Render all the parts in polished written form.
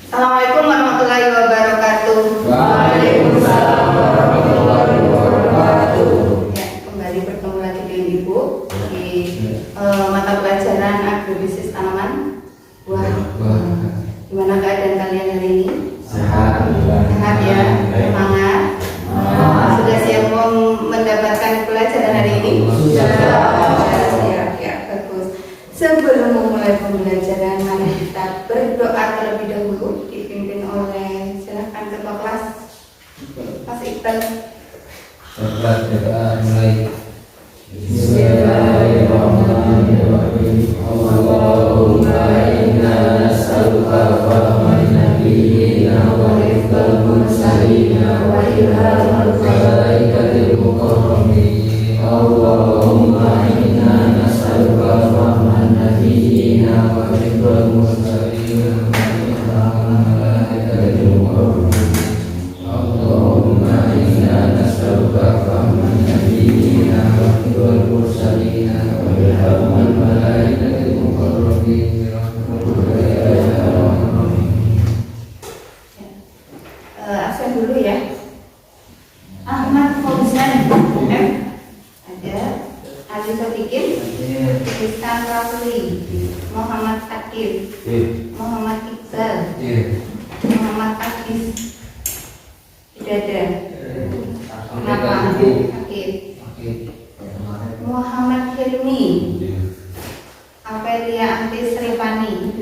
Assalamualaikum warahmatullahi wabarakatuh. Waalaikumsalam warahmatullahi wabarakatuh. Ya, kembali bertemu lagi dengan Ibu di mata pelajaran agrobisnis tanaman buah. Gimana keadaan kalian hari ini? Sehat. Sehat ya, semangat. Sudah siap mendapatkan pelajaran hari ini? Sudah. Siap, ya, bagus. Sebelum memulai pembelajaran, mari kita berdoa terlebih dahulu, dipimpin oleh silakan ketua kelas Mas Iqbal. Setelah doa mulai. Bismillahirrahmanirrahim. Allahumma inna nas'aluka fahman nabiyyina wa hifdzal mursalina wa ilhamal malaikatil muqarrabin. Allahumma inna nas'aluka fahman nabiyyina wa hifdzal mursalina wa ilhamal malaikatil muqarrabin. Allahumma inna nas'aluka fahman nabiyyina wa hifdzal mursalina wa ilhamal malaikatil muqarrabin. Absen dulu ya. Ahmad Fauzan M ada, Ali Sadikin, Tristan Rafli, Muhammad Akif, Muhammad Iqbal, Muhammad Akif. Tidak ada. Kenapa? Akif. Muhammad Hilmi, Apelia Antis Revani,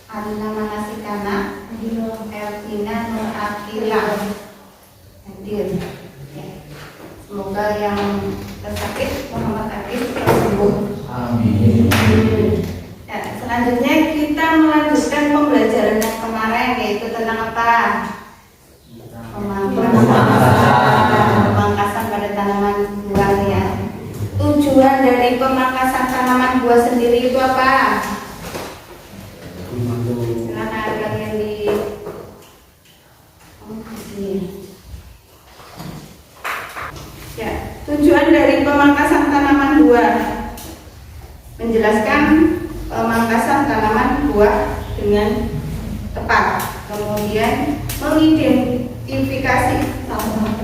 Arina Manasikana, Elvina Nur Akila hadir. Ya. Semoga yang tersakit Muhammad Akif sembuh. Amin. Ya, selanjutnya kita melanjutkan pembelajaran yang kemarin, yaitu tentang apa? Pemangkasan pada tanaman buah ya. Tujuan dari pemangkasan tanaman buah sendiri itu apa? Silakan kalian di ya, tujuan dari pemangkasan tanaman buah menjelaskan pemangkasan tanaman buah dengan tepat, kemudian mengidentifikasi tanaman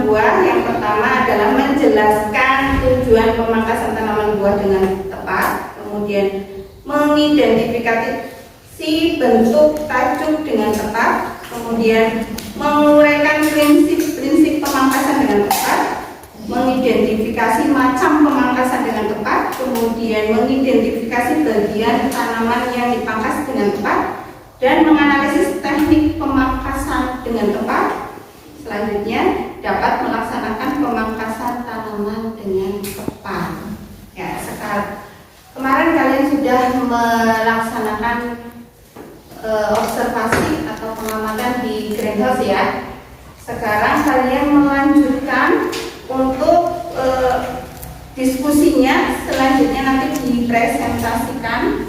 buah. Yang pertama adalah menjelaskan tujuan pemangkasan tanaman buah dengan tepat, kemudian mengidentifikasi bentuk tajuk dengan tepat, kemudian menguraikan prinsip-prinsip pemangkasan dengan tepat, mengidentifikasi macam pemangkasan dengan tepat, kemudian mengidentifikasi bagian tanaman yang dipangkas dengan tepat, dan menganalisis teknik pemangkasan dengan tepat. Selanjutnya dapat melaksanakan pemangkasan tanaman dengan tepat. Ya, sekarang kemarin kalian sudah melaksanakan observasi atau pengamatan di greenhouse ya. Sekarang kalian melanjutkan untuk diskusinya, selanjutnya nanti dipresentasikan.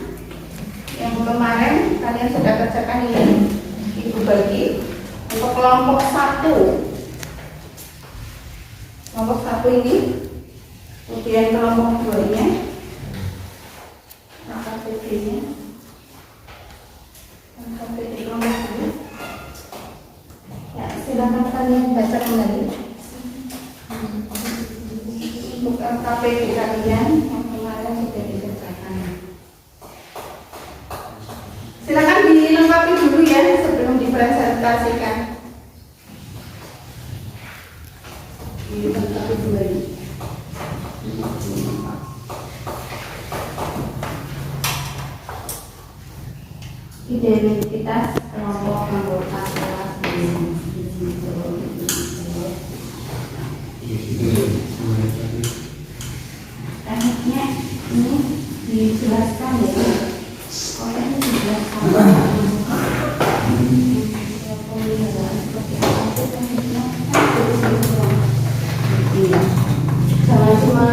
Yang kemarin kalian sudah kerjakan ini, Ibu bagi untuk kelompok 1. Kelompok 1 ini, kemudian kelompok 2-nya, KPD-nya, KPD kelompok 2. Ya, silakan kalian baca kembali untuk KPD kalian yang kemarin sudah dikerjakan. Silakan dilengkapi dulu ya sebelum dipresentasikan. Dilengkapi dulu. Identitas kelompok anggota kelas tekniknya ini dijelaskan ya. Oh, ini dijelaskan. Jangan cuma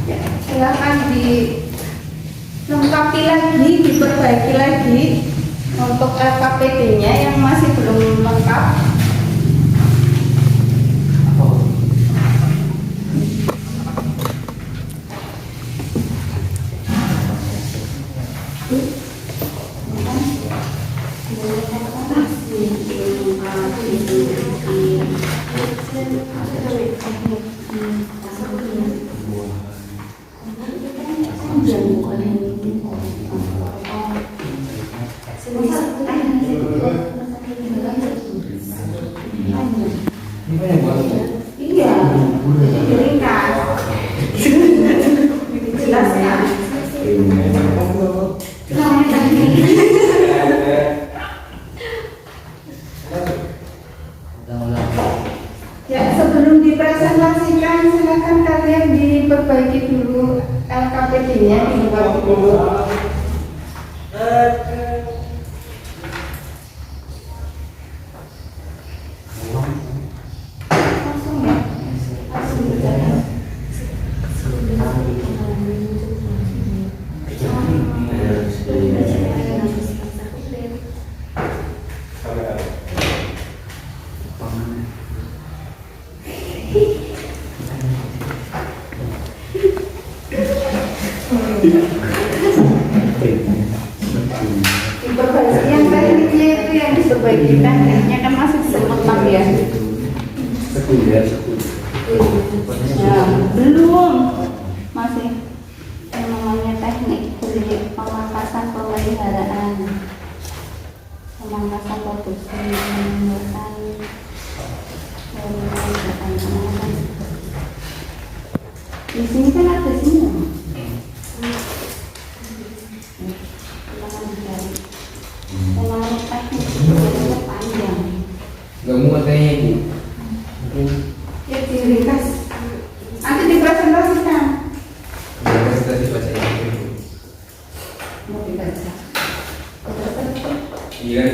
ya, silakan dilengkapi lagi, diperbaiki lagi untuk LKPD-nya yang masih belum lengkap. Iya, diringkas. Dijelaskan. Ya, sebelum dipresentasikan, silakan kalian diperbaiki dulu LKPD-nya, dibuat dulu. Langsung ya, langsung berjalan. Diperbaiki yang tekniknya itu yang diperbaiki tekniknya kan masih sementara ya. Ya, belum masih yang namanya teknik dari pemangkasan pemeliharaan, pemangkasan produksi, pemangkasan pemeliharaan. Di sini kan ada semua. Pemangkasan teknik itu panjang. Gak muat kayaknya Bu. Mungkin Ya diringkas. Nanti dipresentasikan. presentasi baca ini. Mau dibaca. Iya.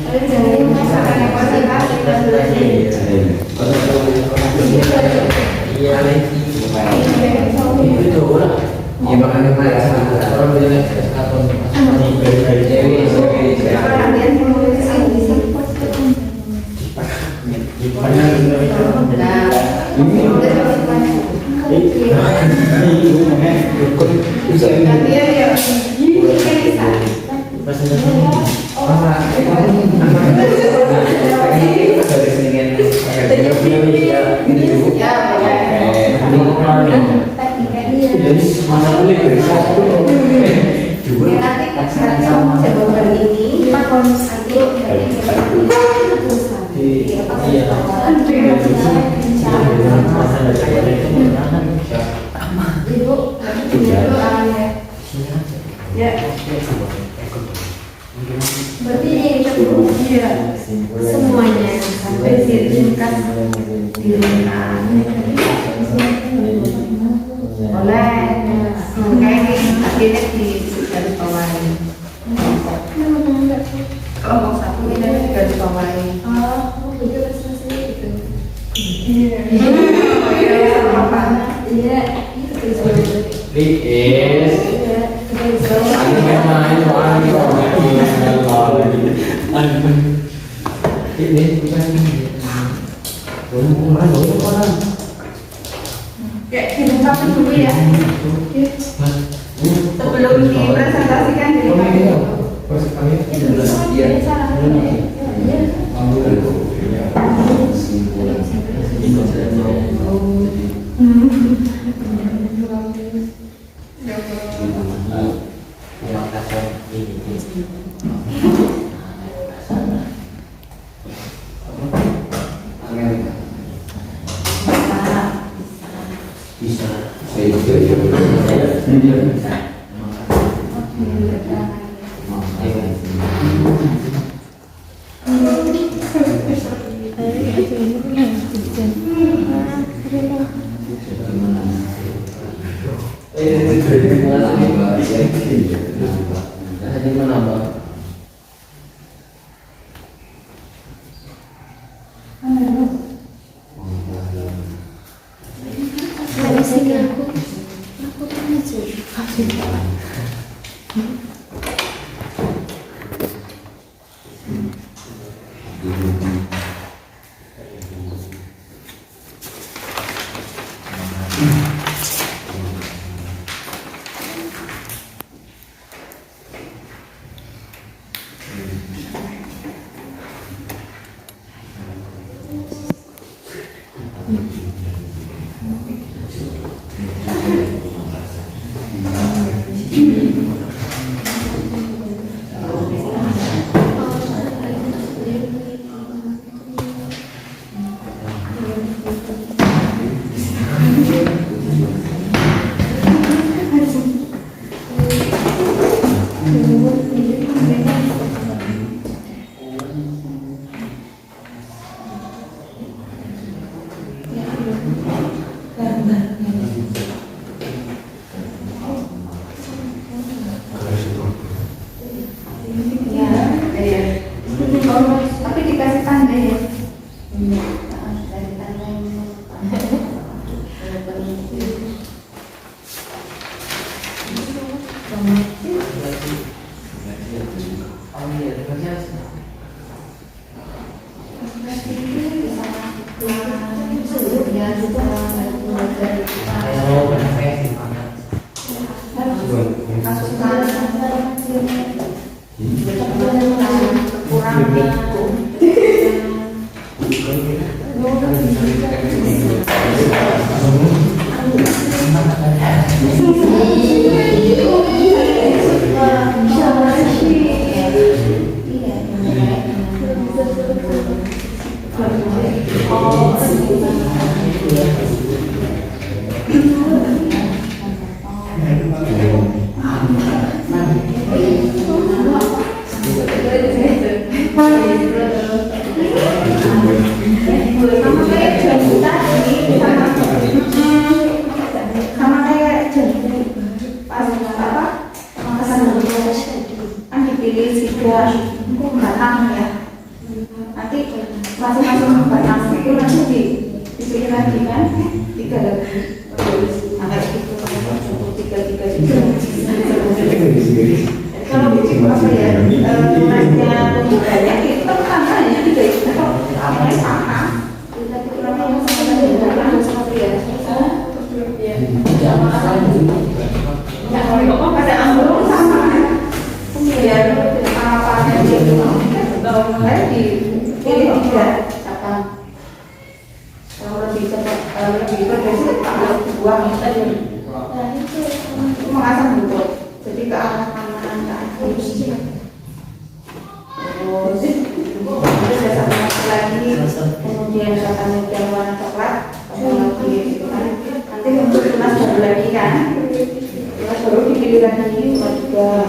Tapi jangan masakan yang konsentrasi dan belajar. Iya lagi. Iya makanya orang bilang atau cewek. Kalian menulis ini. Jawaban ini berarti ini semuanya sampai diringkas oleh kayak akhirnya di garis bawahi. Kalau mau satu ini dari garis bawahi. Ya, dilengkapi dulu ya. Sebelum dipresentasikan dilengkapi dulu. Oh iya, terusnya ayo benar sih mana? Sama kayak jadi pas apa kan dipilih tiga batang ya, nanti masing-masing batang itu nanti dipilih lagi kan tiga lagi, nah kayak gitu tiga. Kalau bikin apa ya tulisnya pembukanya itu kan hanya tiga itu yang lain sama. Ada anggur sama kemudian harapannya dia mulai dipilih tiga apa kalau lebih cepat lebih progresif kalau buang saja mengasah bentuk jadi ke arah kanan ke atas terus ada satu lagi kemudian katanya yang warna coklat lagi gitu kan nanti untuk tunas baru lagi kan tunas baru dipilih lagi juga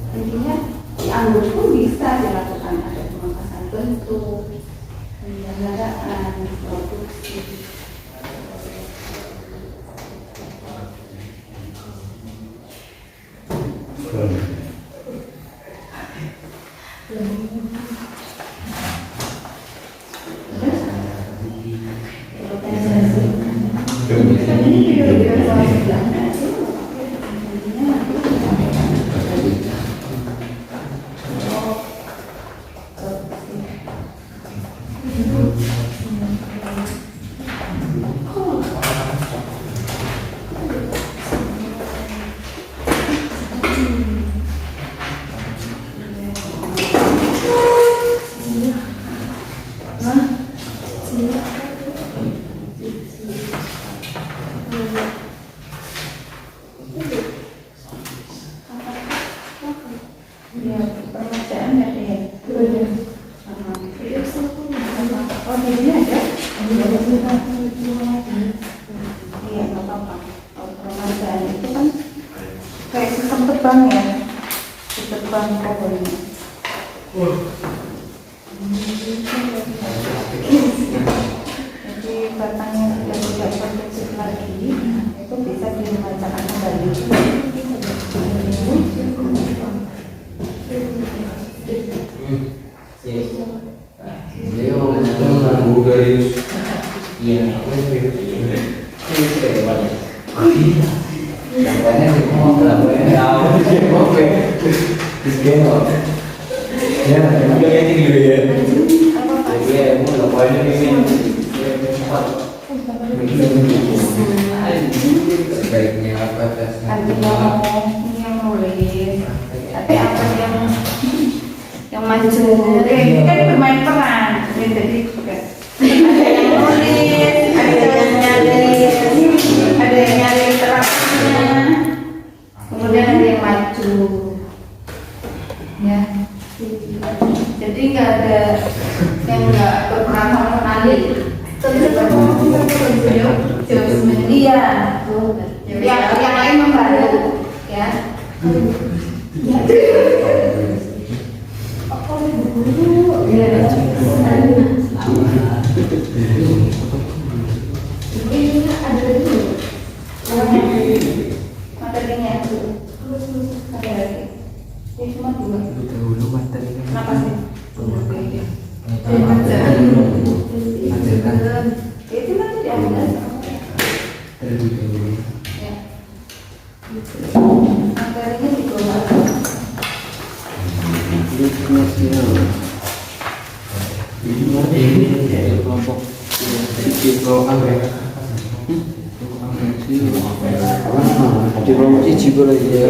intinya di anggur pun bisa dilakukan ada pemangkasan bentuk penyelenggaraan produksi. Kayak sistem terbang ya, terbang pokoknya. Jadi batangnya sudah tidak produktif lagi, itu bisa dibacakan kembali. Iya, gambarnya di mau tahu oke diskenor ya juga ini gitu ya jadi mau lakukan ini sebaiknya apa Artinya ini yang nulis, tapi apa yang maju, ini kan bermain peran, jadi ada yang nulis, ada yang nyari literasinya, kemudian ada yang maju, ya. Jadi nggak ada yang nggak berperan sama sekali. Iya, yang lain membantu, ya. Materinya ada lagi. Ini cuma dua. ini kelompok cipro anggrek cipro cipro lagi ya.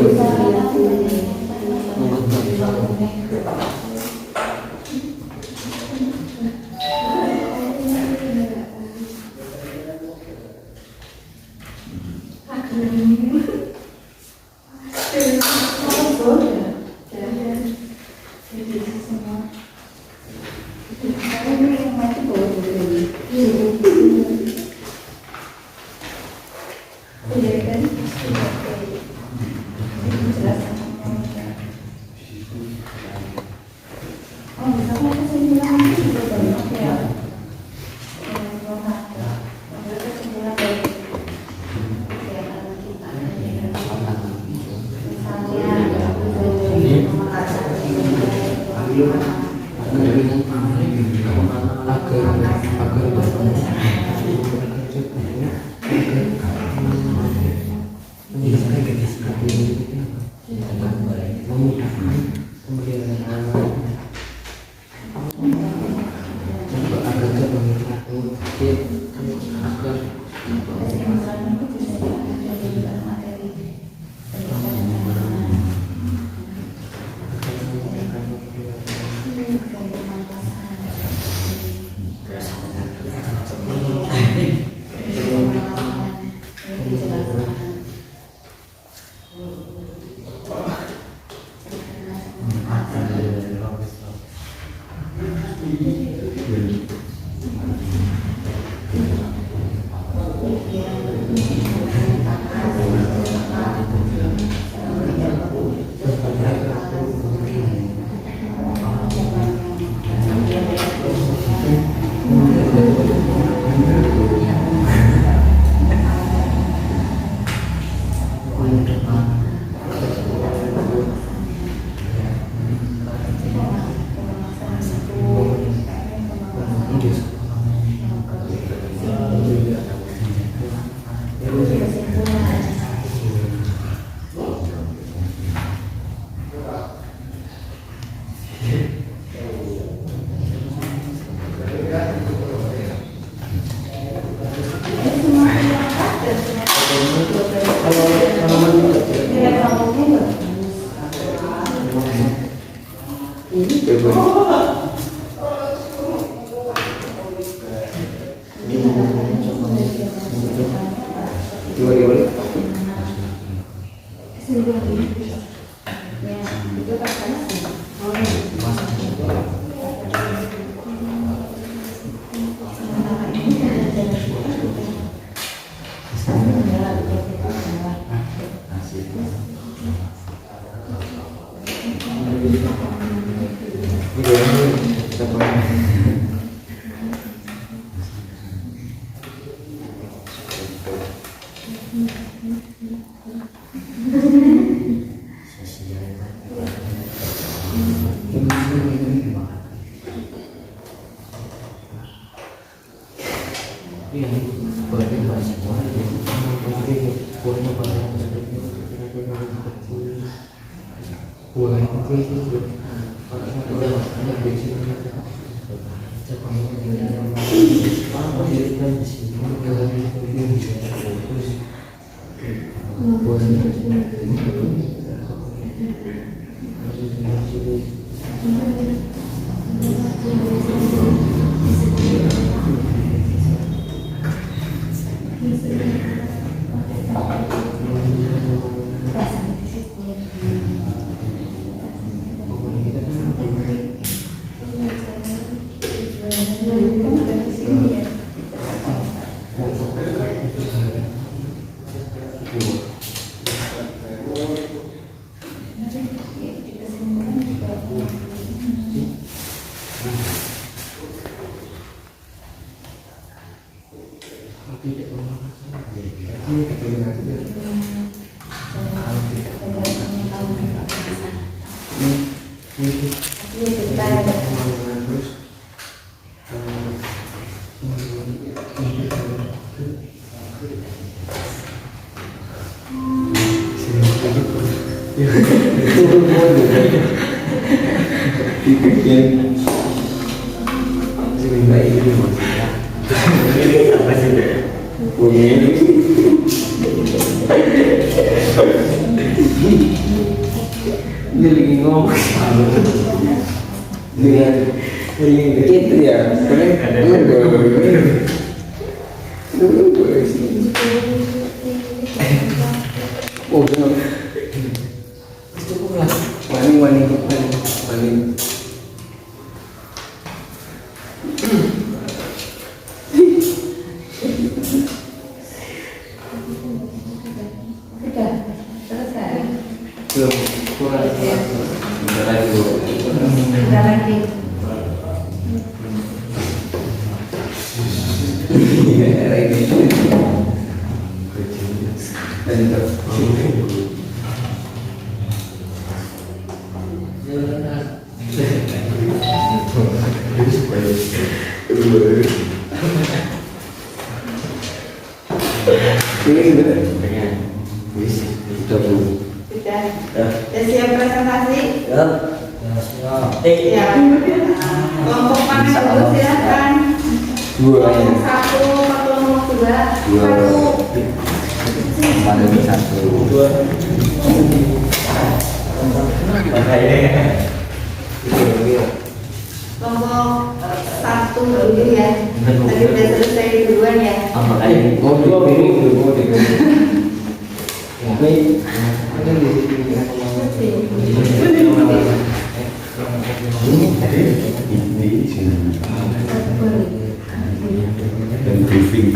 Dibikin sering baik ini maksudnya. Ini apa sih deh? Bunyi. Ini lagi ngomong. Ini gitu ya. Oh, jangan. Wani. Sudah selesai. Belum. Kurang. Bentar lagi dulu. Sudah lagi. Iya, lagi. Bentar. Ini bener. Sudah belum? Sudah. Sudah siap presentasi? Ya. Ya. Kelompok mana dulu silakan. Kelompok 1, kelompok 2. Satu. Dua. Kelompok 1 dulu ya. Tadi udah selesai duluan ya. Dan briefing.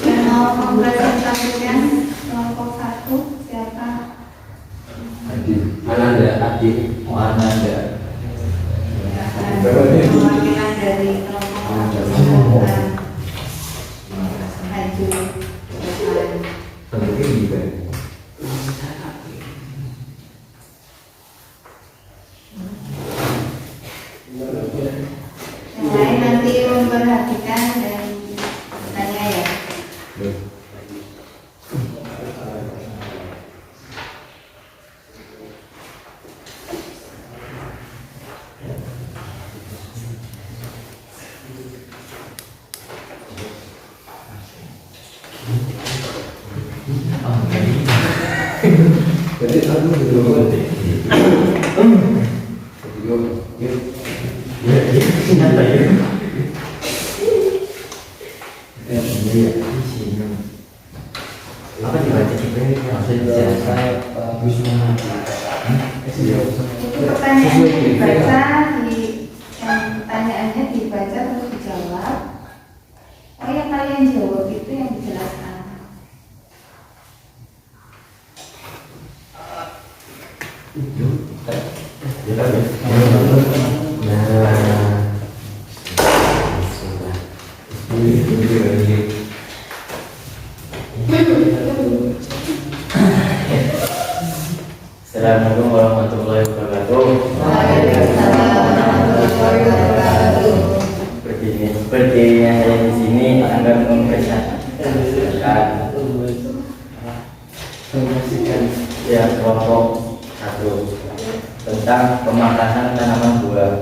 Yang mau mempresentasikan kelompok 1 siapa? Ananda. Perwakilan dari kelompok 1. Maju. Yang lain nanti memperhatikan dan bertanya ya. Apa dibaca juga ini Itu pertanyaan dibaca yang pertanyaannya dibaca terus dijawab. Oh yang kalian jawab itu yang dijelaskan. Assalamualaikum warahmatullahi wabarakatuh. Sepertinya saya di sini akan mempresentasikan ya kelompok 1 tentang pemangkasan tanaman buah.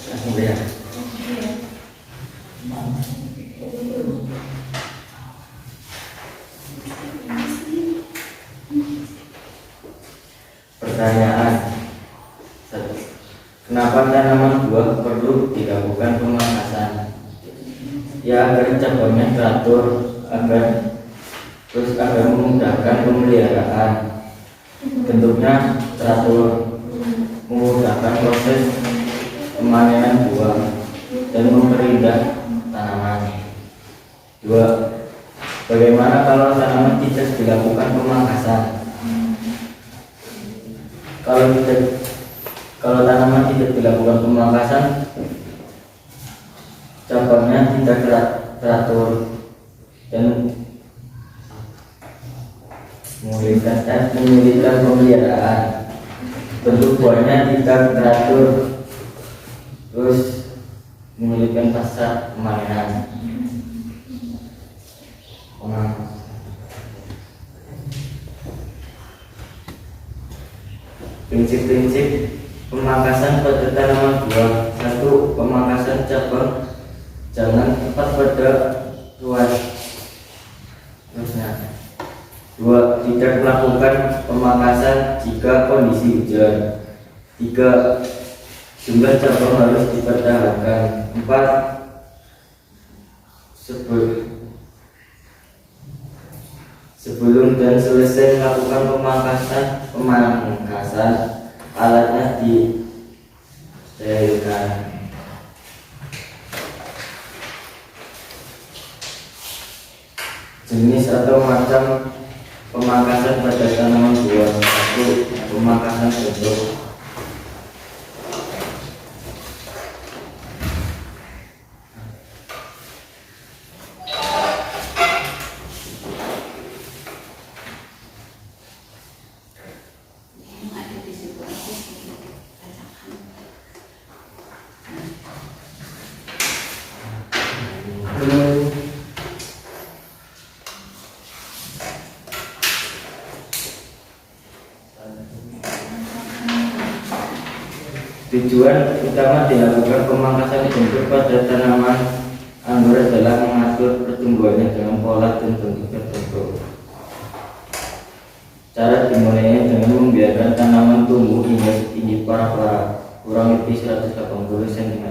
Langsung lihat. Pertanyaan: kenapa tanaman buah perlu dilakukan pemangkasan? Ya agar cabangnya teratur, agar memudahkan pemeliharaan. Bentuknya teratur, memudahkan proses pemanenan buah dan memperindah tanaman. 2. Bagaimana kalau tanaman tidak dilakukan pemangkasan? Kalau tanaman tidak dilakukan pemangkasan, cabangnya tidak teratur dan menyulitkan pemeliharaan. Bentuk buahnya tidak teratur, terus menyulitkan pasca pemanenan. Prinsip-prinsip pemangkasan pada tanaman buah. 1. Pemangkasan cabang jangan tepat pada luas. Terusnya 2. Tidak melakukan pemangkasan jika kondisi hujan. 3. Jumlah cabang harus dipertahankan. 4. Sebelum dan selesai melakukan pemangkasan, alatnya disterilkan. Jenis atau macam pemangkasan pada tanaman buah. 1. Pemangkasan bentuk. Tujuan utama dilakukan pemangkasan bentuk pada tanaman anggur adalah mengatur pertumbuhannya dengan pola dan bentuk tertentu. Cara dimulainya dengan membiarkan tanaman tumbuh hingga setinggi para kurang lebih 180 cm.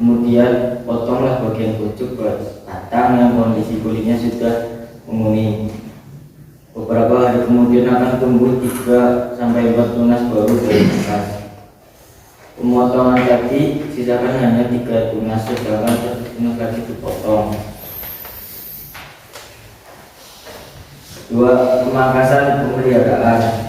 Kemudian potonglah bagian pucuk batang yang kondisi kulitnya sudah menguning. Beberapa hari kemudian akan tumbuh 3-4 tunas baru dari bekas. Pemotongan tadi sisakan hanya 3 tunas, sedangkan 1 tunas lagi dipotong. 2. Pemangkasan pemeliharaan.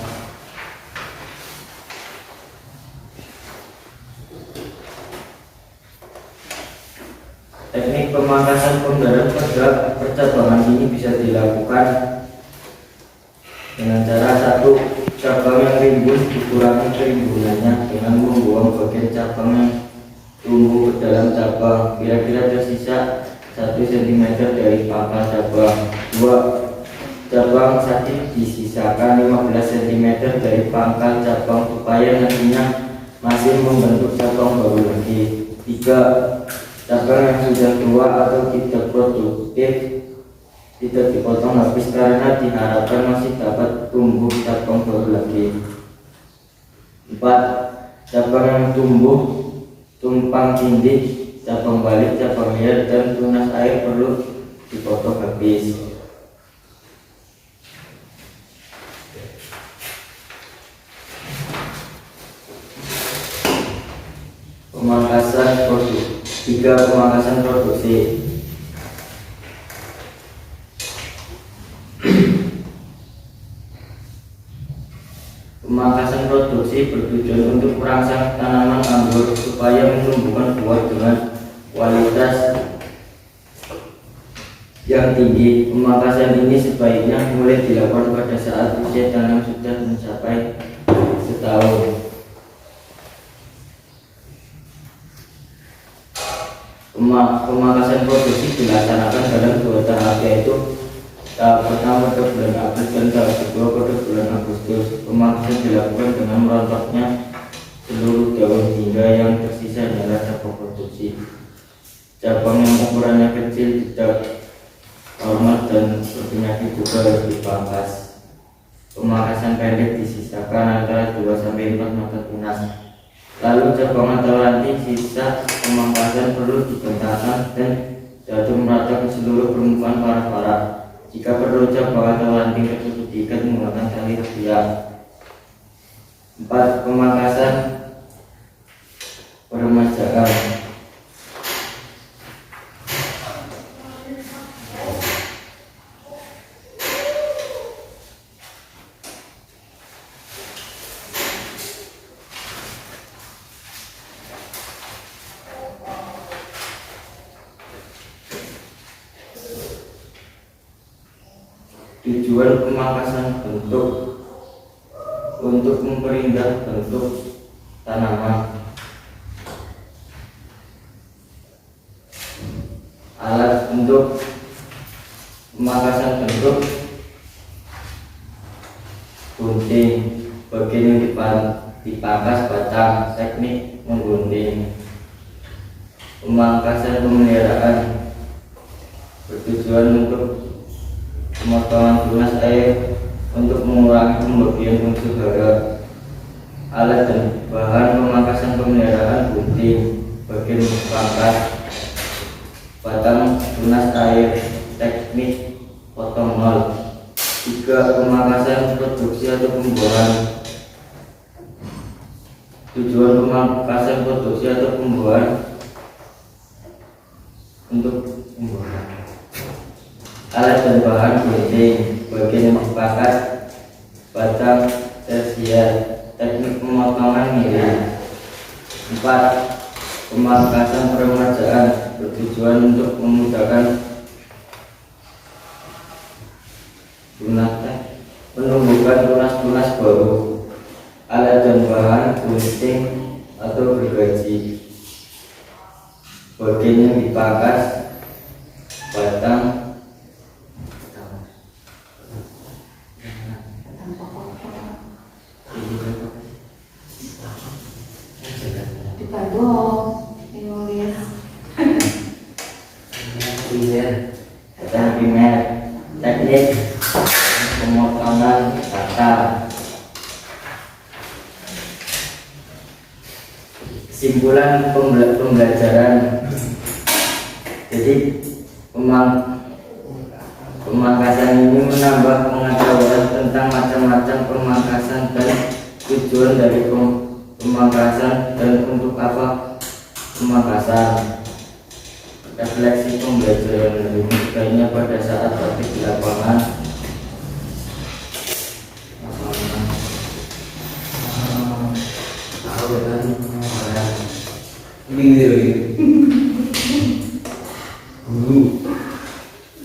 Teknik pemangkasan penggarap pada percabangan ini bisa dilakukan dengan cara 1. Cabang yang rimbun dikurangi kerimbunannya dengan membuang bagian cabang yang tumbuh ke dalam cabang, kira-kira tersisa 1 cm dari pangkal cabang. 2. Cabang sakit disisakan 15 cm dari pangkal cabang supaya nantinya masih membentuk cabang baru lagi. 3. Cabang yang sudah tua atau tidak produktif tidak dipotong habis karena diharapkan masih dapat tumbuh cabang baru lagi. 4. Cabang yang tumbuh tumpang tindih, cabang balik, cabang liar, dan tunas air perlu dipotong habis. Pemangkasan produksi. 3. Pemangkasan produksi. Pemangkasan produksi bertujuan untuk merangsang tanaman anggur supaya menumbuhkan buah dengan kualitas yang tinggi. Pemangkasan ini sebaiknya mulai dilakukan pada saat usia tanam sudah mencapai setahun. Pemangkasan produksi dilaksanakan dalam 2 tahap, yaitu tahap pertama pada bulan April dan tahap kedua pada bulan Agustus. Pemangkasan dilakukan dengan merontoknya seluruh daun hingga yang tersisa adalah cabang produksi. Cabang yang ukurannya kecil, tidak hormat dan berpenyakit juga harus dipangkas. Pemangkasan pendek disisakan antara 2-4 mata tunas. Lalu cabang atau ranting sisa pemangkasan perlu dibentangkan dan jatuh merata ke seluruh permukaan para-para. Jika perlu, cabang atau ranting tersebut diikat menggunakan tali rafia. 4. Pemangkasan peremajaan. Tujuan pemangkasan bentuk untuk memperindah bentuk tanaman. Alat untuk pemangkasan bentuk: gunting, bagian yang dipangkas batang, teknik menggunting. Pemangkasan pemeliharaan bertujuan untuk pemotongan tunas air untuk mengurangi pembagian unsur hara. Alat dan bahan pemangkasan pemeliharaan: gunting, bagian pangkas batang tunas air, teknik potong nol. 3. Pemangkasan produksi atau pembuahan. Tujuan pemangkasan produksi atau pembuahan untuk pembuahan. Alat dan bahan: gunting, bagian yang dipangkas batang tersier, teknik pemotongan miring. 4. Pemangkasan peremajaan bertujuan untuk memudahkan penumbukan tunas-tunas baru. Alat dan bahan: gunting atau gergaji, bagian yang dipangkas batang primer, teknik pemotongan batang. Kesimpulan pembelajaran. Jadi pemangkasan ini menambah pengetahuan tentang macam-macam pemangkasan dan tujuan dari pemangkasan dan untuk apa pemangkasan. Refleksi pembelajaran lebih baiknya pada saat praktik di lapangan.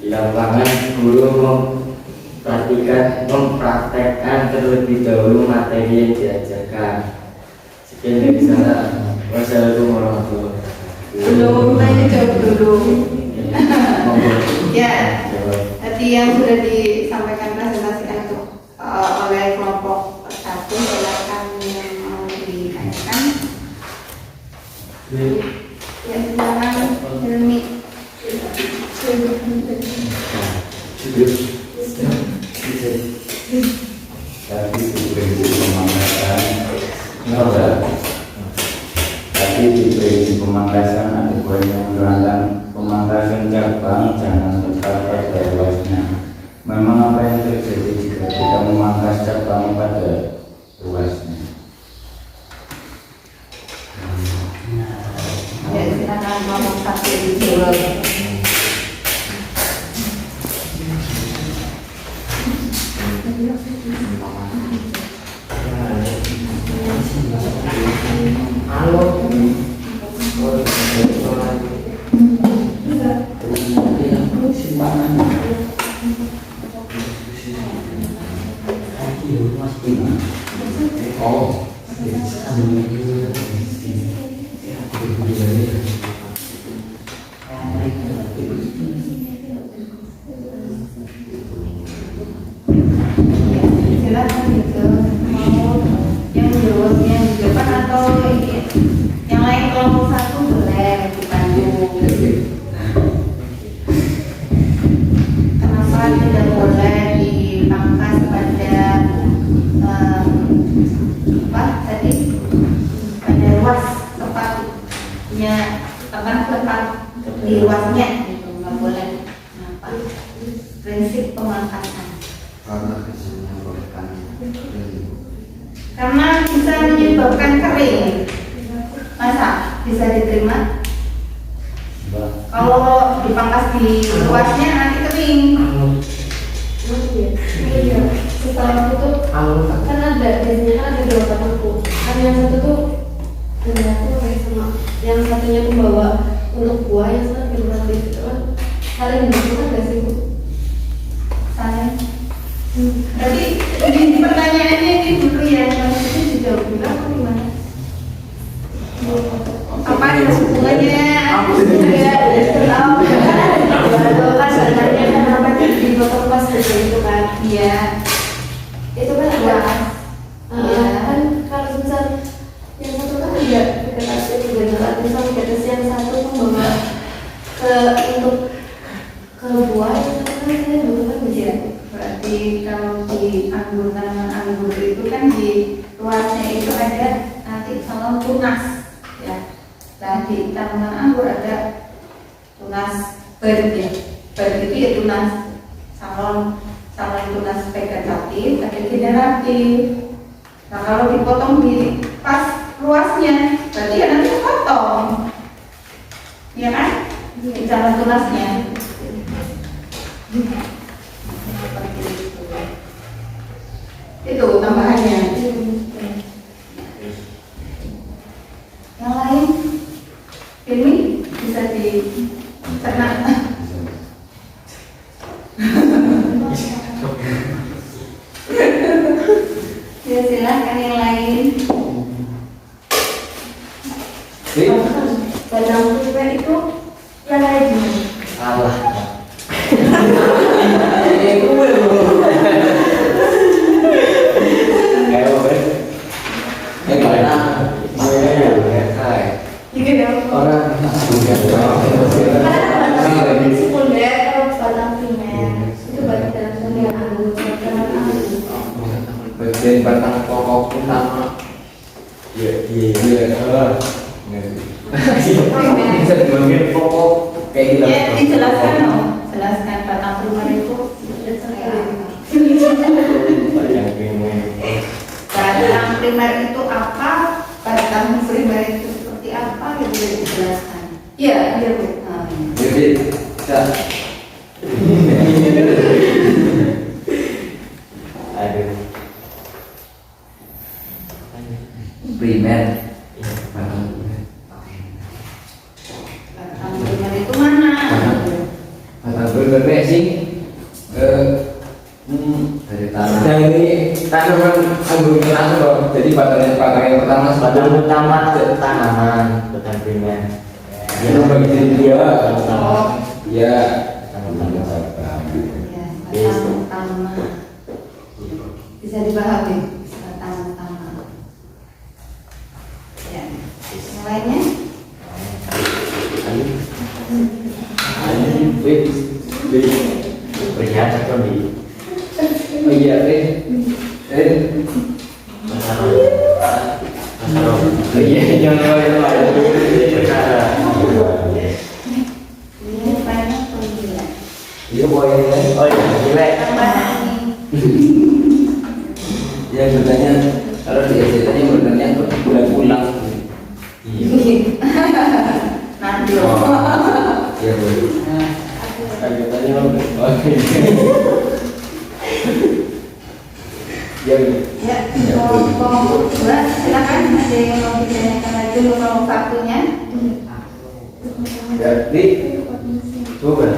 Di lapangan, guru mempraktekkan terlebih dahulu materi yang diajarkan. Sekian dari saya. Wassalamualaikum warahmatullahi wabarakatuh. Belum, tanya jawab dulu. Ya, tadi yang sudah disampaikan presentasikan untuk oleh kelompok 1, silakan yang mau ditanyakan. Ya, silakan Hilmi. Tadi diberi pemangkasan ada poin yang menerangkan pemangkasan cabang jangan tetap pada luasnya. Memang apa yang terjadi jika kita memangkas cabang pada luasnya? Ya, silakan ngomong satu dijawab. Silakan itu mau yang jawabnya di depan atau yang lain kelompok 1 boleh dipandu. Kenapa tidak boleh dipangkas pada apa tadi pada luas tepatnya tepat di luasnya gitu, nggak boleh. Kenapa? Prinsip pemangkasan. Karena bisa menyebabkan kering. Masa? bisa diterima. Mbak. Kalau dipangkas di luasnya nanti kering. Iya. Setelah aku tuh kan ada biasanya kan ada dua batangku. Kan yang satu tuh dari aku pakai sama yang satunya tuh bawa untuk buah, yang satu gratis itu kan saling butuh gak sih Bu? Saling. Berarti ini pertanyaannya ini dulu ya, maksudnya dijawab dulu apa gimana? Apa ada hubungannya? Aku juga tahu. Kalau kan sebenarnya kenapa dipotong pas itu kan? Iya. Itu kan ada kan kalau misal yang satu kan ada vegetasi juga misal vegetasi yang satu membawa ke untuk ke buah, yang satu kan saya butuhkan Iya. Berarti kalau di anggur, tanaman anggur itu kan di luasnya itu ada nanti salon tunas ya. Nah di tanaman anggur ada tunas ber ya. Ber itu ya tunas salon tunas vegetatif, ada generatif. Nah kalau dipotong di pas luasnya, berarti ya nanti potong, ya kan? Di salon tunasnya. Itu tambahannya. Yang lain, ini bisa dicerna. Ya silahkan yang lain. batang primer itu yang kayak gini. Allah. Ini gue loh. Kayak apa? Ya karena mainnya kayak Gitu ya. orang bukan Karena batang sekunder kalau batang primer itu bagian dalam sendiri anggur, batang anggur. bagian batang pokok utama. Iya. Bisa dibangun pokok kayak gitu. Ya dijelaskan loh, jelaskan batang primer itu Yang pengen. batang primer itu apa, batang primer itu seperti apa, gitu dijelaskan. Iya, iya Bu. Nah, Jadi bisa. Aduh. Primer. batang primer itu mana? Batang primer sih dari tanah. Dari tanaman anggur keras loh. Jadi batang yang pertama Batang utama tanaman, batang primer. itu bagian dia. Oh, Ya. Tanaman ya, batang utama. Bisa dipahami, batang utama. Ya, yang lainnya? Pria atau di Oh iya, Oh iya, jangan Ini banyak penggilaan. Iya boleh ya. Oh iya, gila. Tambahan ini. Ya bertanya kalau di tanya bertanya kok bulan pulang. Nanti. Iya boleh. Kayak tanya Oke. Ya. Ya, kelompok dua silakan, ada yang mau ditanyakan lagi untuk kelompok satunya. Berarti coba. Ya.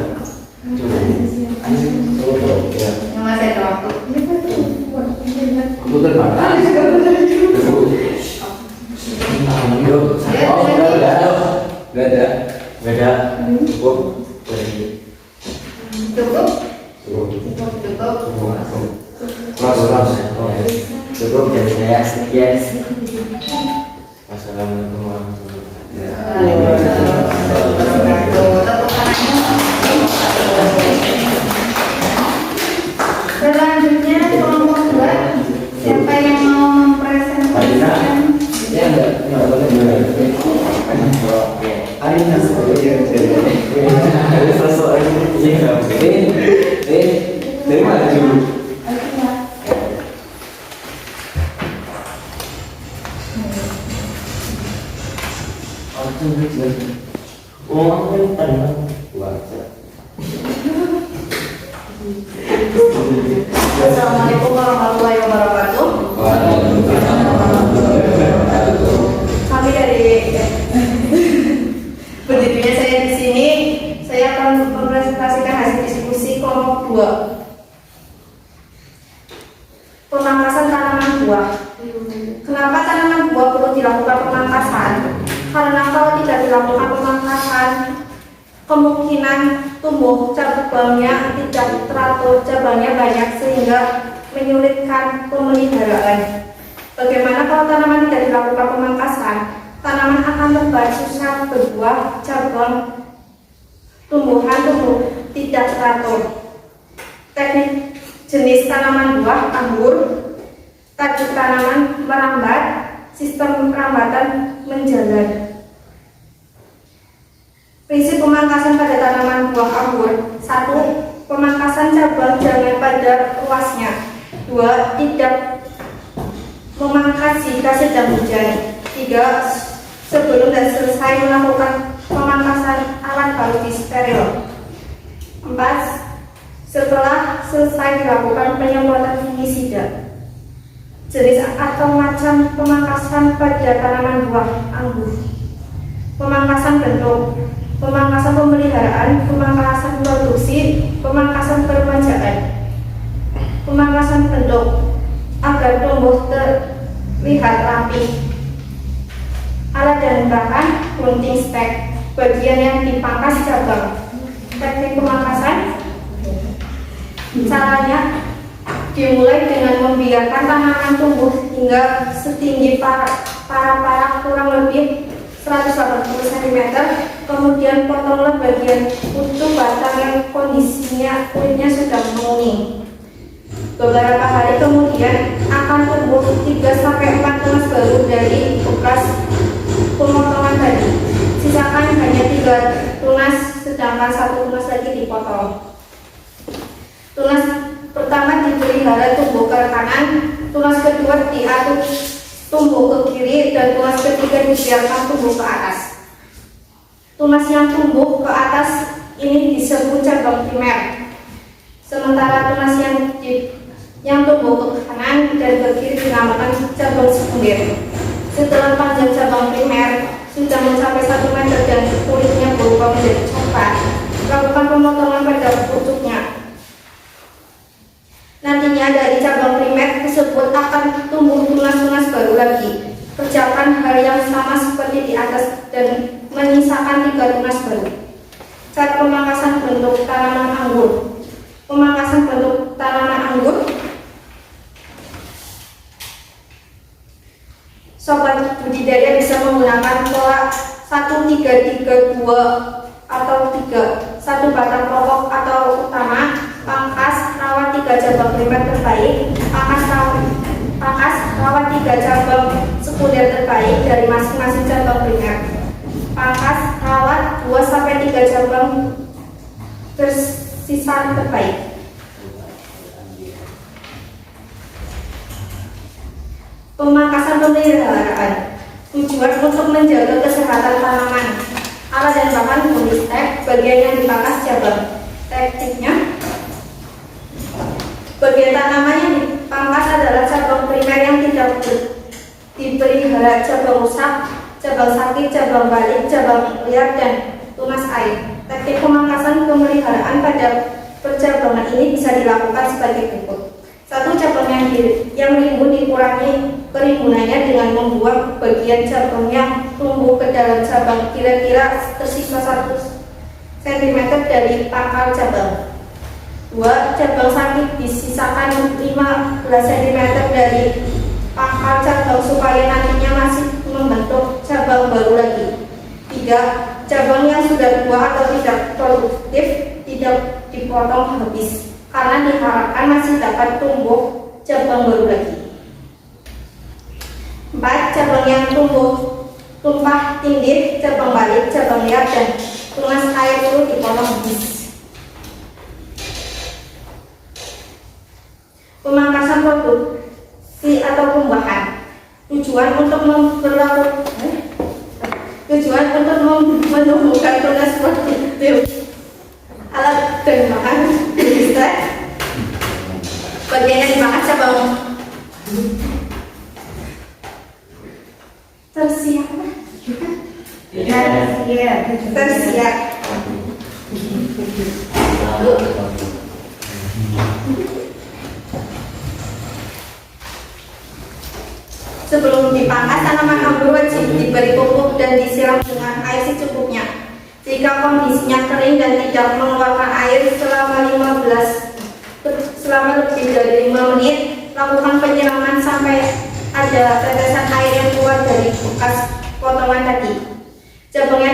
Yang masih ada waktu. Aku terbatas. Oh, udah ada. beda cukup dari Cukup? cukup Cukup. cukup dari saya sekian. Wassalamualaikum warahmatullahi Selanjutnya kelompok dua, siapa yang mau mempresentasikan? Ya enggak boleh. Arina ada sosok Dari mana dulu? Oke, Oh, kan tanah kuasa. Assalamualaikum warahmatullahi wabarakatuh. Kami dari berdirinya saya di sini, saya akan mempresentasikan hasil diskusi kelompok 2. Pemangkasan tanaman buah. Kenapa tanaman buah perlu dilakukan pemangkasan? Karena kalau tidak dilakukan pemangkasan, kemungkinan tumbuh cabangnya tidak teratur, cabangnya banyak sehingga menyulitkan pemeliharaan. Bagaimana kalau tanaman tidak dilakukan pemangkasan? Tanaman akan lebat, susah berbuah, cabang tumbuhan tumbuh tidak teratur. Teknik jenis tanaman buah anggur, tajuk tanaman merambat, sistem perambatan menjalar. Prinsip pemangkasan pada tanaman buah anggur. 1. Pemangkasan cabang jangan pada luasnya. 2. Tidak memangkas jika sedang hujan. 3. Sebelum dan selesai melakukan pemangkasan alat baru disteril. 4. Setelah selesai dilakukan penyemprotan fungisida. Jenis atau macam pemangkasan pada tanaman buah anggur. Pemangkasan bentuk, pemangkasan pemeliharaan, pemangkasan produksi, pemangkasan permajaan. Pemangkasan bentuk agar tumbuh terlihat rapi. Alat dan bahan gunting stek, bagian yang dipangkas cabang. Teknik pemangkasan, caranya dimulai dengan membiarkan tanaman tumbuh hingga setinggi para kurang lebih 180 cm, kemudian potonglah bagian utuh batang yang kondisinya kulitnya sudah menguning. Beberapa hari kemudian akan tumbuh 3-4 tunas baru dari bekas pemotongan tadi. Sisakan hanya 3 tunas, sedangkan 1 tunas lagi dipotong. Tunas pertama dipelihara tumbuh ke kanan, tunas kedua diatur tumbuh ke kiri, dan tunas ketiga dibiarkan tumbuh ke atas. Tunas yang tumbuh ke atas ini disebut cabang primer, sementara tunas yang tumbuh ke kanan dan ke kiri dinamakan cabang sekunder. Setelah panjang cabang primer sudah mencapai 1 meter dan kulitnya berubah menjadi coklat, lakukan pemotongan pada pucuknya. Nantinya dari cabang primer tersebut akan tumbuh tunas-tunas baru lagi. Kerjakan hal yang sama seperti di atas dan menyisakan 3 tunas baru. Cara pemangkasan bentuk tanaman anggur. Pemangkasan bentuk tanaman anggur. Sobat budidaya bisa menggunakan pola 1-3-3-2 atau 3. 1 batang pokok atau utama, pangkas, rawat 3 cabang primer terbaik, pangkas rawat 3 cabang sekunder terbaik dari masing-masing cabang primer, pangkas rawat 2-3 cabang tersisa terbaik. Pemangkasan pemeliharaan. Tujuan untuk menjaga kesehatan tanaman. Alat dan bahan gunting stek, bagian yang dipangkas cabang. Tekniknya, bagian tanaman yang dipangkas adalah cabang primer yang tidak dipelihara, cabang rusak, cabang sakit, cabang balik, cabang liar, dan tunas air. Teknik pemangkasan pemeliharaan pada percabangan ini bisa dilakukan sebagai berikut. 1. Cabang yang rimbun dikurangi kerimbunannya dengan membuang bagian cabang yang tumbuh ke dalam cabang kira-kira tersisa 1 cm dari pangkal cabang. 2. Cabang sakit disisakan 15 cm dari pangkal cabang supaya nantinya masih membentuk cabang baru lagi. 3. Cabang yang sudah tua atau tidak produktif tidak dipotong habis, karena diharapkan masih dapat tumbuh cabang baru lagi. 4. Cabang yang tumbuh tumpah tindih, cabang balik, cabang liar, dan tunas air perlu dipotong habis. Pemangkasan produksi atau pembuahan. Tujuan untuk menumbuhkan tunas produktif. Alat dan bahan listrik. Bagian yang dimakan siapa? Tersiap. Tersiap. Sebelum dipangkas, tanaman anggur wajib diberi pupuk dan disiram dengan air secukupnya. Jika kondisinya kering dan tidak mengeluarkan air selama lebih dari 5 menit, lakukan penyiraman sampai ada tetesan air yang keluar dari bekas potongan tadi. Cabang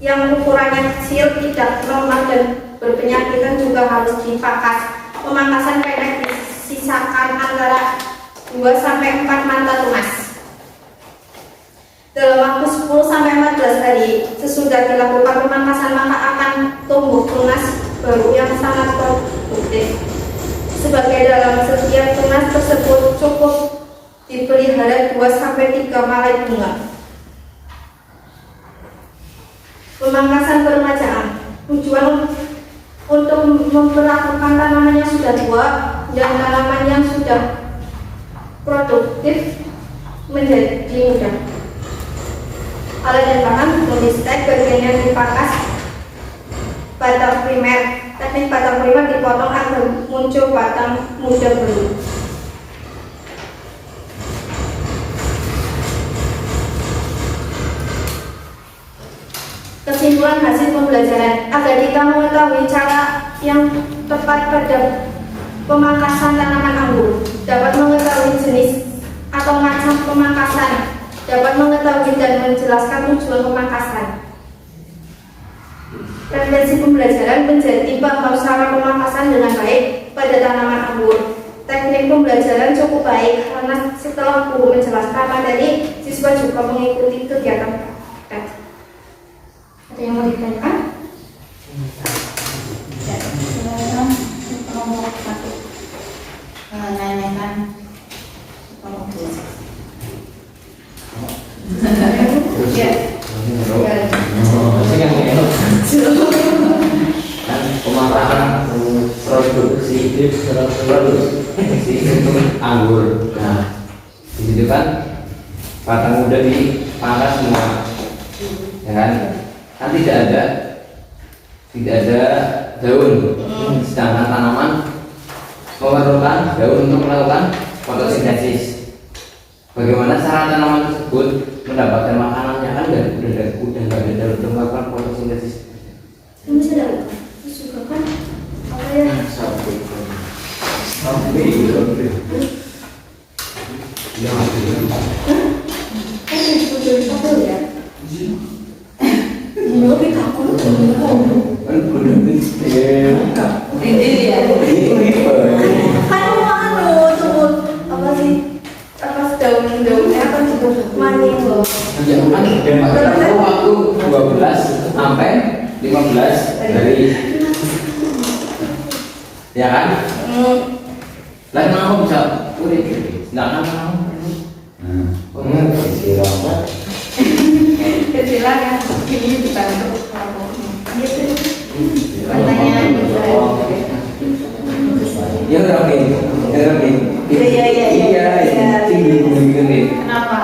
yang ukurannya kecil, tidak lemah dan berpenyakitan juga harus dipangkas. Pemangkasan pendek disisakan antara 2-4 mata tunas. Dalam waktu 10-14 hari sesudah dilakukan pemangkasan, maka akan tumbuh tunas baru yang sangat produktif. Sebagai dalam setiap tunas tersebut cukup dipelihara 2-3 malai bunga. Pemangkasan peremajaan tujuan untuk memperlakukan tanaman yang sudah tua dan tanaman yang sudah produktif menjadi mudah. Alat dan bahan tulistek bagian yang dipangkas batang primer. Teknik batang primer dipotong agar muncul batang muda baru. Kesimpulan hasil pembelajaran, agar kita mengetahui cara yang tepat pada pemangkasan tanaman anggur, dapat mengetahui jenis atau macam pemangkasan, dapat mengetahui dan menjelaskan tujuan pemangkasan. Referensi pembelajaran menjadi bahwa cara pemangkasan dengan baik pada tanaman anggur. Teknik pembelajaran cukup baik karena setelah guru menjelaskan materi, siswa juga mengikuti kegiatan praktek. Ada yang mau ditanyakan? Ya, silakan. Nomor 1 menanyakan nomor 2. Ya. Kan pemaparan produksi itu anggur. Nah, di situ kan batang muda dipangkas semua, ya kan? Kan tidak ada daun, sedangkan tanaman memerlukan daun untuk melakukan fotosintesis. Bagaimana cara tanaman tersebut mendapatkan makanannya? Kan udah nggak ada daun untuk melakukan fotosintesis. Ini sudah juga kan apa ya? Sampai ya ya. Ini lebih kaku. Ini ya. Kan tunggu apa sih? Apa daun-daunnya kan juga manis loh. Waktu 12 sampai 15 hari, ya kan? Lah kenapa bisa udah sedangkan kecilan ya, ini bukan untuk pertanyaan ya rapi. Kenapa?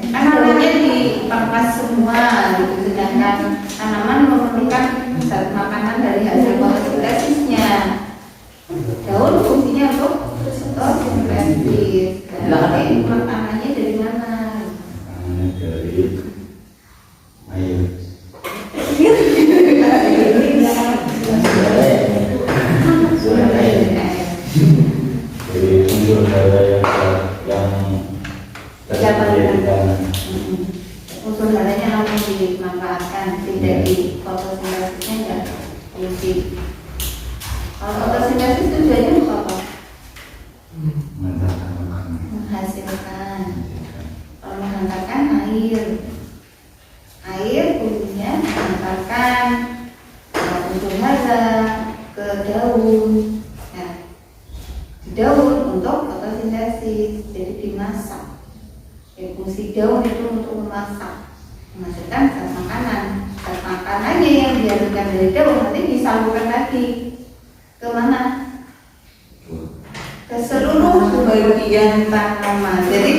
Kan harusnya dipangkas semua, gitu. Sedangkan tanaman memerlukan zat makanan dari hasil fotosintesisnya. Daun fungsinya untuk fotosintesis. Tapi makanannya dari mana? Dari air. Dari unsur hara yang terjadikan. Unsur haranya langsung dimanfaatkan, tidak di fotosintesisnya enggak fungsi. Kalau fotosintesis tujuannya untuk apa? Menghasilkan. Kalau menghantarkan air fungsinya menghantarkan unsur hara ke daun. Nah, di daun untuk fotosintesis, jadi dimasak. Fungsi daun itu untuk memasak. menghasilkan zat makanan. Zat makanannya yang dihasilkan dari daun nanti disalurkan lagi ke mana? Ke seluruh bagian tanaman. Jadi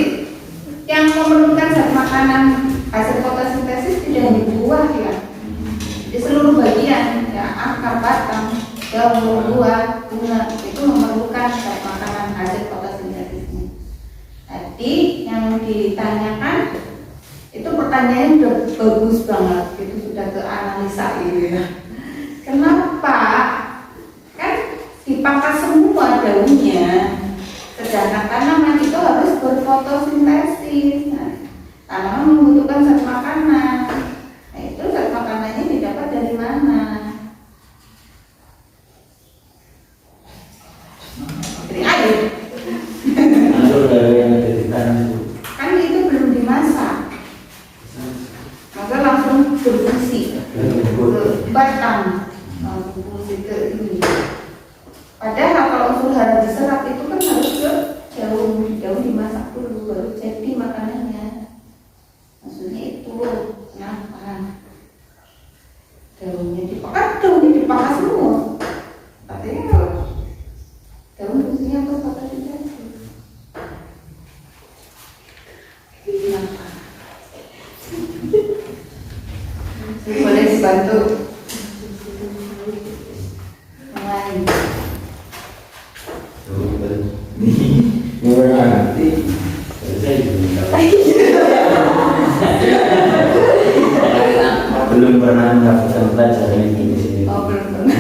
yang memerlukan zat makanan hasil fotosintesis tidak hanya buah ya, di seluruh bagian ya, akar, batang, daun, buah, bunga itu memerlukan zat makanan hasil fotosintesisnya. Tadi yang ditanyakan itu pertanyaannya udah bagus banget, itu sudah ke analisa gitu ya. Kenapa? Kan dipangkas semua daunnya, sedangkan tanaman itu harus berfotosintesis. Nah, tanaman membutuhkan zat makanan. Nah, itu zat makanannya didapat dari mana? Dari air. Alur dari yang ada di tanah itu. Kan itu belum dimasak, maka langsung berfungsi ke batang, berfungsi ke ini. Padahal kalau unsur hara diserap itu kan harus ke daun dimasak dulu baru jadi makanannya. Maksudnya itu kenapa? Daunnya dipangkas semua. Artinya daun fungsinya apa? Fotosintesis. Kenapa? Boleh dibantu yang lain. Berarti belum pernah mendapatkan pelajaran ini di sini. Oh, belum pernah.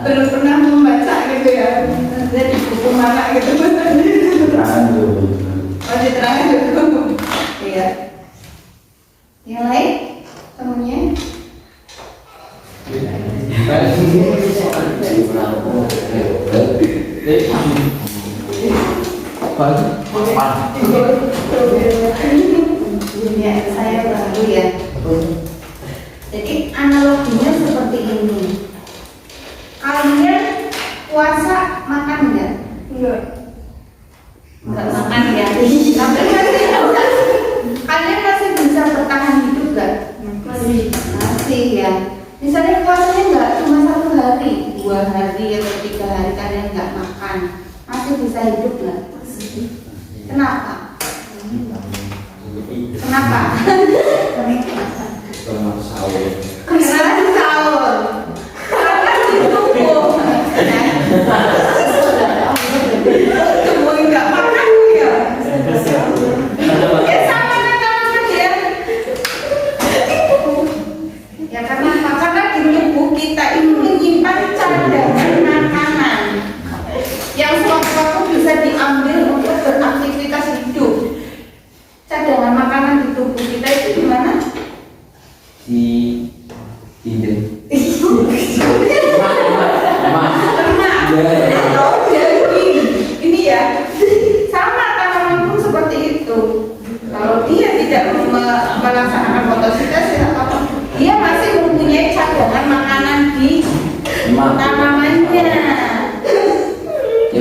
Belum pernah membaca gitu ya. Jadi buku mana gitu. Keterangan dulu. Oh, diterangin dulu. Iya. Yang lain temennya? Ya, saya baru ya. Jadi analoginya seperti ini. Kalian puasa makan enggak? Enggak. Enggak makan ya. Kalian masih bisa bertahan hidup enggak? Masih ya. Misalnya puasanya enggak cuma 1 hari, 2 hari atau 3 hari kalian enggak makan, masih bisa hidup enggak? Kenapa? Kenapa? Selamat sahur. Karena sahur. Karena ditubuh. Tubuh enggak makan ya. Ya sama dengan dia. Ya karena di tubuh kita ini menyimpan cadangan makanan yang sewaktu-waktu bisa diambil untuk beraktivitas hidup. Cadangan makanan di tubuh kita itu di mana? Di ide. Ini ya sama tanaman pun seperti itu. Kalau dia tidak melaksanakan fotosintesis atau dia masih mempunyai cadangan makanan di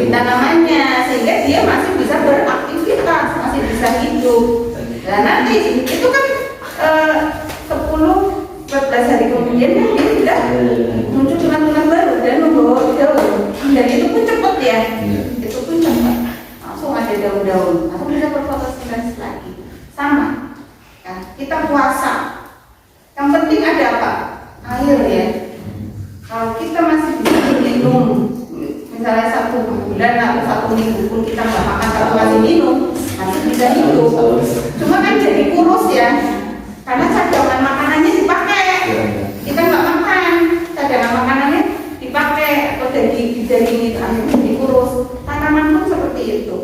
tanamannya, sehingga dia masih bisa beraktivitas, masih bisa hidup. Dan nanti itu kan 10-14 hari kemudian kan dia sudah muncul tulang-tulang baru dan membawa daun. Dan itu pun cepat ya, itu pun cepat. Langsung ada daun-daun, langsung bisa berfotosintesis lagi. Sama, kan? Kita puasa. Yang penting ada apa? Air ya. Kalau kita masih bisa minum, misalnya 1 bulan atau 1 minggu pun kita nggak makan tapi masih minum, masih bisa hidup. Cuma kan jadi kurus ya, karena cadangan makanannya dipakai. Kita nggak makan, cadangan makanannya dipakai atau jadi kurus. Tanaman pun seperti itu.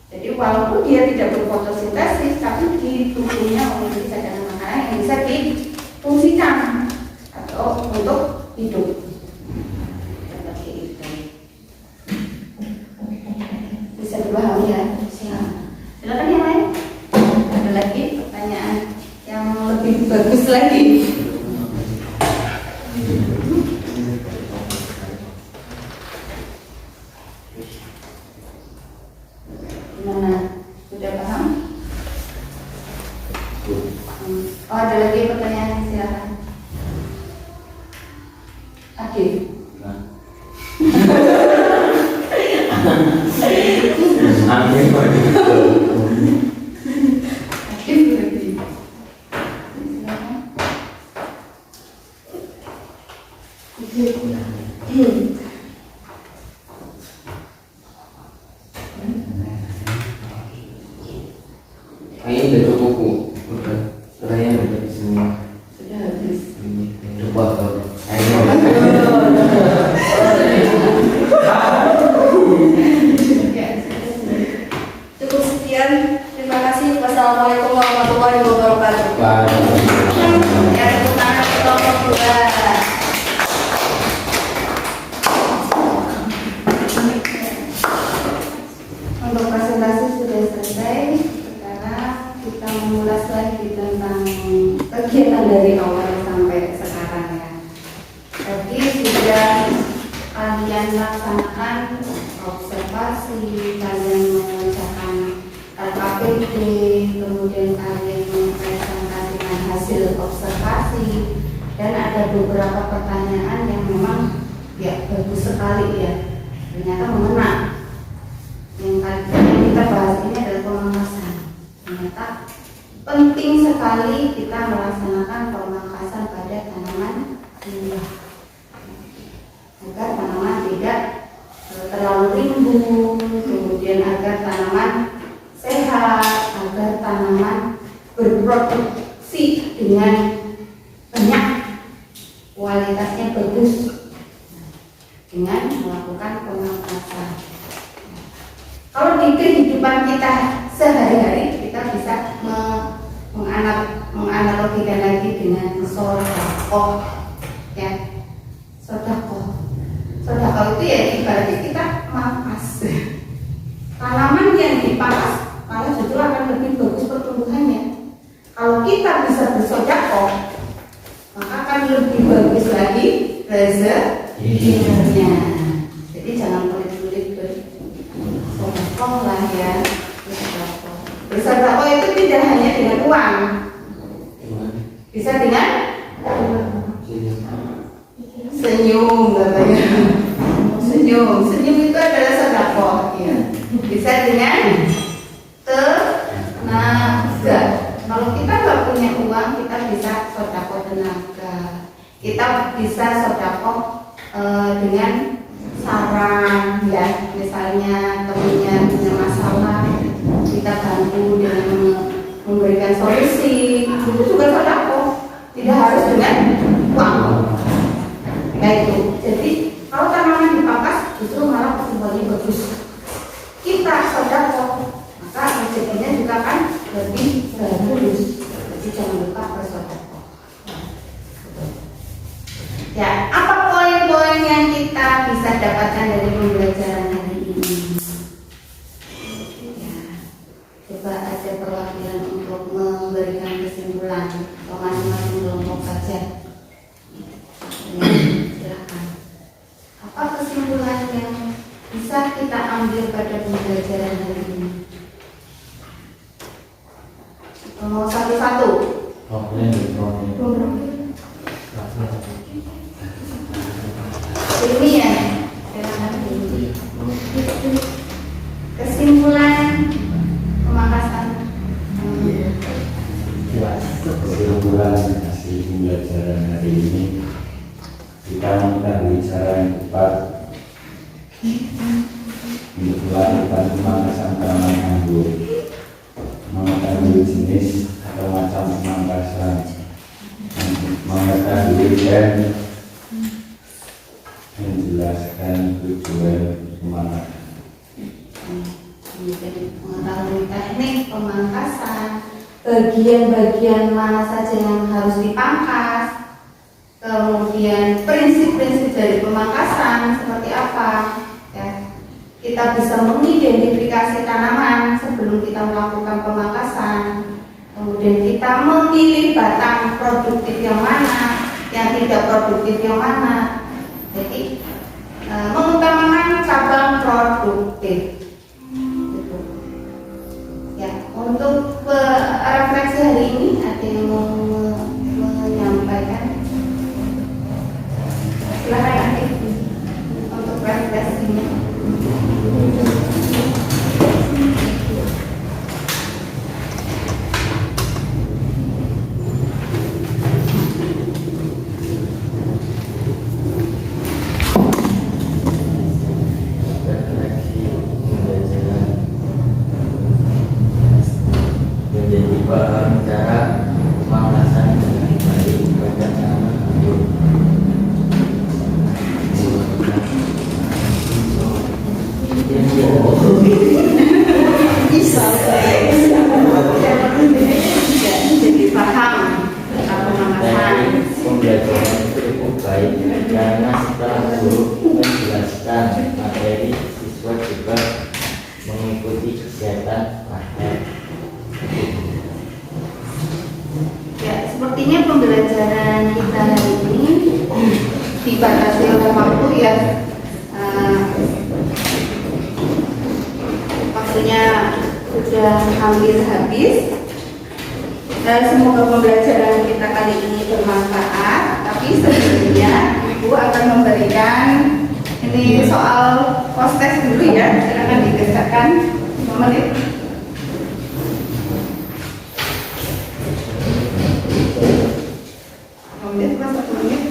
Jadi walaupun dia tidak berfotosintesis, tapi di tubuhnya memiliki cadangan makanan yang bisa difungsikan atau untuk hidup. Seperti itu. Bisa dipahami ya? Silakan yang lain. Ada lagi pertanyaan yang lebih bagus lagi. Gimana? Sudah paham? Oh, ada lagi pertanyaan, silakan. Adit. Amin. Adit berarti. Silakan. Kayaknya udah cukup Bu. Udah ya udah semua. Sudah habis. Coba tuh. Ayo. Cukup sekian. Terima kasih. Wassalamualaikum warahmatullahi wabarakatuh. Ya, tepuk tangan kelompok 2. Untuk presentasi sudah selesai. Sekarang kita mengulas lagi tentang kegiatan dari awal sampai sekarang ya. Tadi sudah kalian laksanakan observasi, kalian mengerjakan LKPD, kemudian kalian mempresentasikan hasil observasi, dan ada beberapa pertanyaan yang memang ya bagus sekali ya, ternyata mengena. Yang kita bahas ini adalah pemangkasan. Ternyata penting sekali kita melaksanakan pemangkasan pada tanaman buah agar tanaman tidak terlalu rimbun, kemudian agar tanaman sehat, agar tanaman berproduksi dengan banyak, kualitasnya bagus dengan melakukan pemangkasan. Kalau di kehidupan kita sehari-hari kita bisa menganalogikan lagi dengan sodakoh ya. Sodakoh itu ya ibaratnya kita mangkas. Tanaman yang dipangkas malah justru akan lebih bagus pertumbuhannya. Kalau kita bisa bersodakoh, maka akan lebih bagus lagi rezekinya. Jadi jangan pelit-pelit bersodakoh lah ya. Bersodakoh itu tidak hanya dengan uang, bisa dengan senyum katanya. Senyum itu adalah sedekah ya. Bisa dengan tenaga. Kalau kita nggak punya uang, kita bisa sedekah tenaga. Kita bisa sedekah dengan saran ya. Misalnya temannya punya masalah, kita bantu dengan memberikan solusi. Itu juga sedekah. Tidak harus dengan uang. Baik, jadi kalau tanaman dipangkas justru malah pertumbuhannya bagus. Kita sedekah, maka rezekinya juga akan lebih bagus. Jadi jangan lupa bersedekah. Ya, apa poin-poin yang kita bisa dapatkan dari pembelajaran hari ini? Ya, coba ada perwakilan untuk memberikan kesimpulan atau masing-masing kelompok saja. Ya, silakan. Apa kesimpulan yang bisa kita ambil pada pembelajaran hari ini? Mau satu-satu? Ini ya, kesimpulan pemangkasan. Kesimpulan hasil pembelajaran hari ini, kita mengetahui cara yang tepat untuk melakukan pemangkasan tanaman anggur, mengetahui jenis atau macam pemangkasan, mengetahui dan menjelaskan tujuan pemangkasan. Mengetahui teknik pemangkasan, bagian-bagian mana saja yang harus dipangkas, kemudian prinsip-prinsip dari pemangkasan seperti apa ya. Kita bisa mengidentifikasi tanaman sebelum kita melakukan pemangkasan, kemudian kita memilih batang produktif yang mana, yang tidak produktif yang mana. Jadi mengutamakan cabang produktif. Gitu. Ya, untuk refleksi hari ini sepertinya pembelajaran kita hari ini dibatasi oleh waktu ya. Waktunya sudah hampir habis. Semoga pembelajaran kita kali ini bermanfaat. Tapi sebelumnya Ibu akan memberikan ini soal post test dulu ya. Silakan dikerjakan 5 menit. Menit plus 1 menit.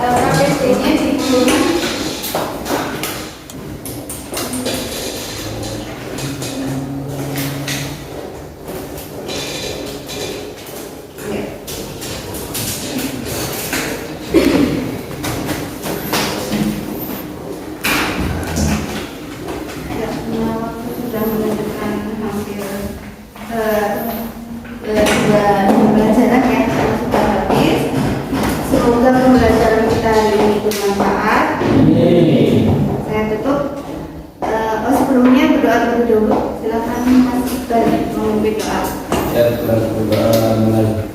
KPC-nya di Bulungan. dulu. Silakan Mas Iqbal memimpin doa. Ya, Bismillahirrahmanirrahim.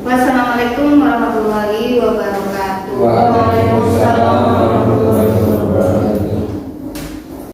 Wassalamualaikum warahmatullahi wabarakatuh.